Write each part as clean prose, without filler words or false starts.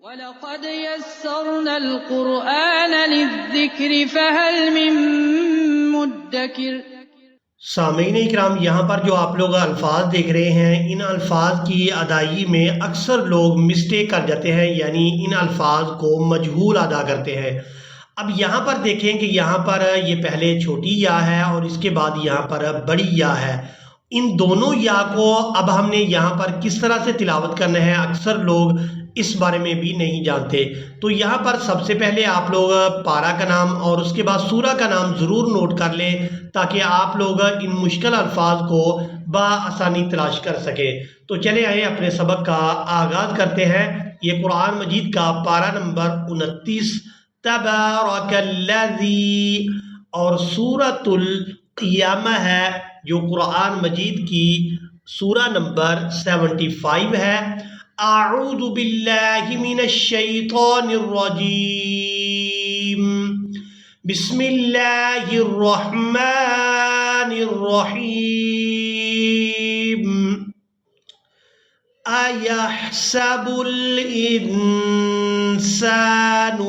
وَلَقَدْ يَسَّرْنَا الْقُرْآنَ لِلذِّكْرِ فَهَلْ مِن مُّدَّكِرٍ۔ سامعین اکرام، یہاں پر جو آپ لوگ الفاظ دیکھ رہے ہیں، ان الفاظ کی ادائیگی میں اکثر لوگ مسٹیک کر جاتے ہیں، یعنی ان الفاظ کو مجہول ادا کرتے ہیں۔ اب یہاں پر دیکھیں کہ یہاں پر یہ پہلے چھوٹی یا ہے اور اس کے بعد یہاں پر بڑی یا ہے۔ ان دونوں یا کو اب ہم نے یہاں پر کس طرح سے تلاوت کرنا ہے، اکثر لوگ اس بارے میں بھی نہیں جانتے۔ تو یہاں پر سب سے پہلے آپ لوگ پارہ کا نام اور اس کے بعد سورہ کا نام ضرور نوٹ کر لیں، تاکہ آپ لوگ ان مشکل الفاظ کو بآسانی تلاش کر سکیں۔ تو چلے آئے اپنے سبق کا آغاز کرتے ہیں۔ یہ قرآن مجید کا پارہ نمبر 29 تبارک الذی اور سورۃ القیامہ ہے، جو قرآن مجید کی سورہ نمبر 75 ہے۔ اعوذ باللہ من الشیطان الرجیم، بسم اللہ الرحمن الرحیم۔ ایحسب الانسان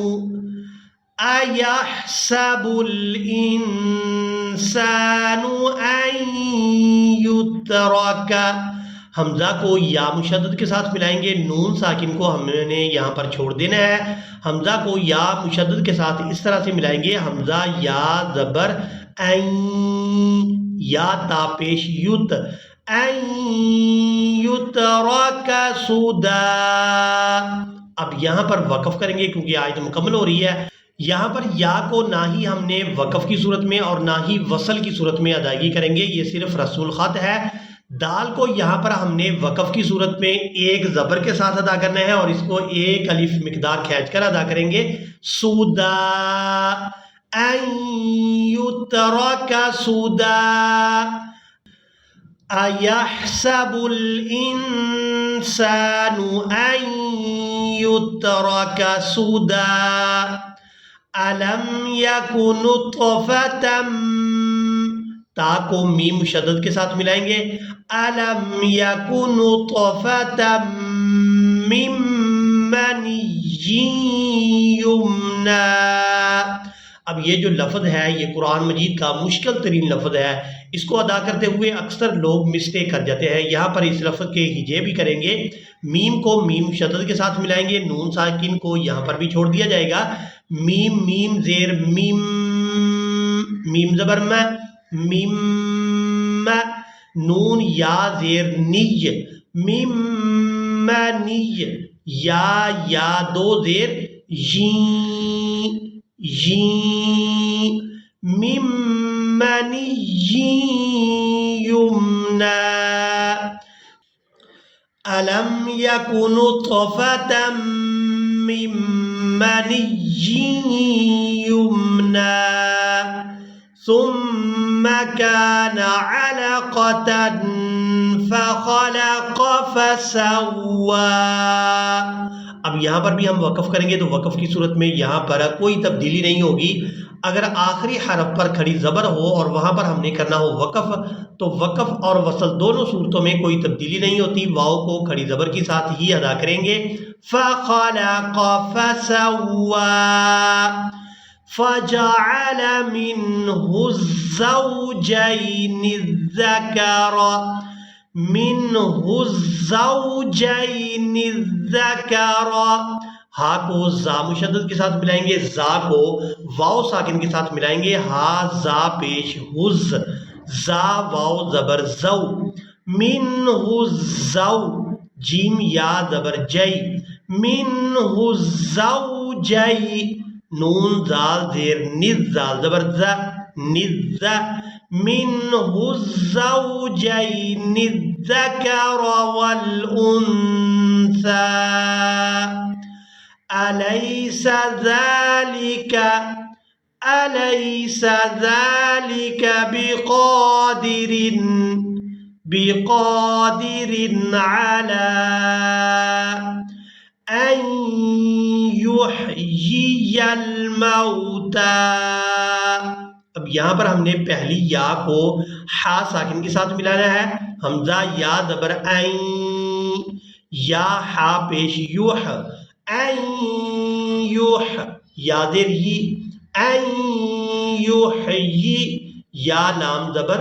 ان یترک، حمزہ کو یا مشدد کے ساتھ ملائیں گے، نون ساکن کو ہم نے یہاں پر چھوڑ دینا ہے۔ حمزہ کو یا مشدد کے ساتھ اس طرح سے ملائیں گے، حمزہ یا زبر این، یا تا پیش یت، این یترک سودا۔ اب یہاں پر وقف کریں گے کیونکہ آیت مکمل ہو رہی ہے۔ یہاں پر یا کو نہ ہی ہم نے وقف کی صورت میں اور نہ ہی وصل کی صورت میں ادائیگی کریں گے، یہ صرف رسول خط ہے۔ دال کو یہاں پر ہم نے وقف کی صورت میں ایک زبر کے ساتھ ادا کرنا ہے اور اس کو ایک الف مقدار کھینچ کر ادا کریں گے، سودا، این یترک سودا۔ ایحسب الانسان ان یترک سودا، الم یک نطفۃ، تا کو میم مشدد کے ساتھ ملائیں گے، الم یک نطفۃ من منی یمنی۔ اب یہ جو لفظ ہے یہ قرآن مجید کا مشکل ترین لفظ ہے، اس کو ادا کرتے ہوئے اکثر لوگ مسٹیک کر جاتے ہیں۔ یہاں پر اس لفظ کے ہجے بھی کریں گے، میم کو میم مشدد کے ساتھ ملائیں گے، نون ساکن کو یہاں پر بھی چھوڑ دیا جائے گا، میم میم زیر میم، میم زبر میں، میم، نون یا زیر نی، میم نی، یا دو زیر یین، یین، میم منی یمنی، الم یک نطفۃ من منی یمنی، ثم كان علقة فخلق فسوى۔ اب یہاں پر بھی ہم وقف کریں گے تو وقف کی صورت میں یہاں پر کوئی تبدیلی نہیں ہوگی۔ اگر آخری حرف پر کھڑی زبر ہو اور وہاں پر ہم نے کرنا ہو وقف، تو وقف اور وصل دونوں صورتوں میں کوئی تبدیلی نہیں ہوتی، واو کو کھڑی زبر کے ساتھ ہی ادا کریں گے۔ فخلق فسوى، فجعل منه الزوجين الذكر، منه الزوجين الذكر۔ ہا کو زا مشدد کے ساتھ ملائیں گے، زا کو واو ساکن کے ساتھ ملائیں گے، ہا زا پیش حز، زا واو زبر زو، منه الزو، جیم یا زبر جئی، منه الزوجی، نون زال زیر نز، زال زبر ز، نز، منه الزوجین الذکر والانثى، الیس ذلک بقادر علی ان یحیی الموتى۔ اب یہاں پر ہم نے پہلی یا کو ہا ساکن کے ساتھ ملانا ہے، حمزہ یا زبر عین، یا ہا پیش یوح، أن یا زیر ی أن يحيي یا لام زبر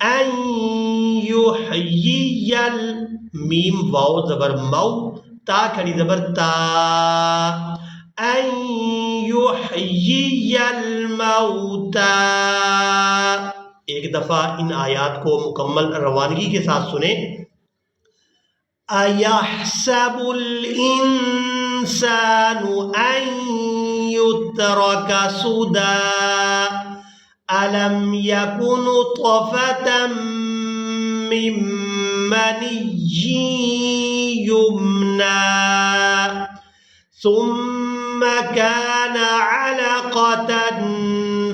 أن يحيي میم واو زبر مو تا کھڑی زبر تا أن يحيي الموتى. ایک دفعہ ان آیات کو مکمل روانگی کے ساتھ سنیں. أَيَحْسَبُ الْإِنسَانُ أَن يُتْرَكَ سُدًى أَلَمْ يَكُ نُطْفَةً مِّن مَّنِيٍّ يُمْنَىٰ ثُمَّ كَانَ عَلَقَةً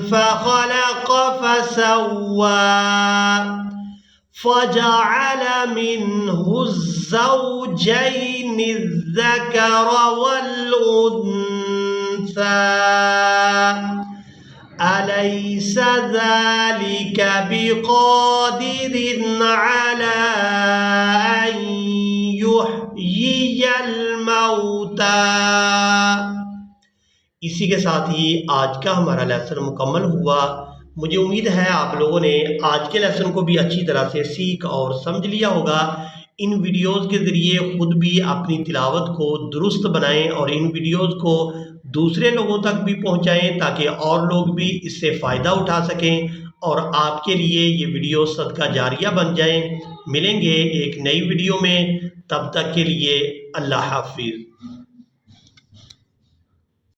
فَخَلَقَ فَسَوَّىٰ فَجَعَلَ مِنْهُ الزَّوْجَيْنِ الذَّكَرَ وَالْأُنثَىٰ أَلَيْسَ ذَلِكَ بِقَادِرٍ عَلَىٰ أَن يُحْيِيَ الْمَوْتَىٰ. اسی کے ساتھ ہی آج کا ہمارا لیسن مکمل ہوا. مجھے امید ہے آپ لوگوں نے آج کے لیسن کو بھی اچھی طرح سے سیکھ اور سمجھ لیا ہوگا. ان ویڈیوز کے ذریعے خود بھی اپنی تلاوت کو درست بنائیں اور ان ویڈیوز کو دوسرے لوگوں تک بھی پہنچائیں تاکہ اور لوگ بھی اس سے فائدہ اٹھا سکیں اور آپ کے لیے یہ ویڈیو صدقہ جاریہ بن جائیں. ملیں گے ایک نئی ویڈیو میں، تب تک کے لیے اللہ حافظ.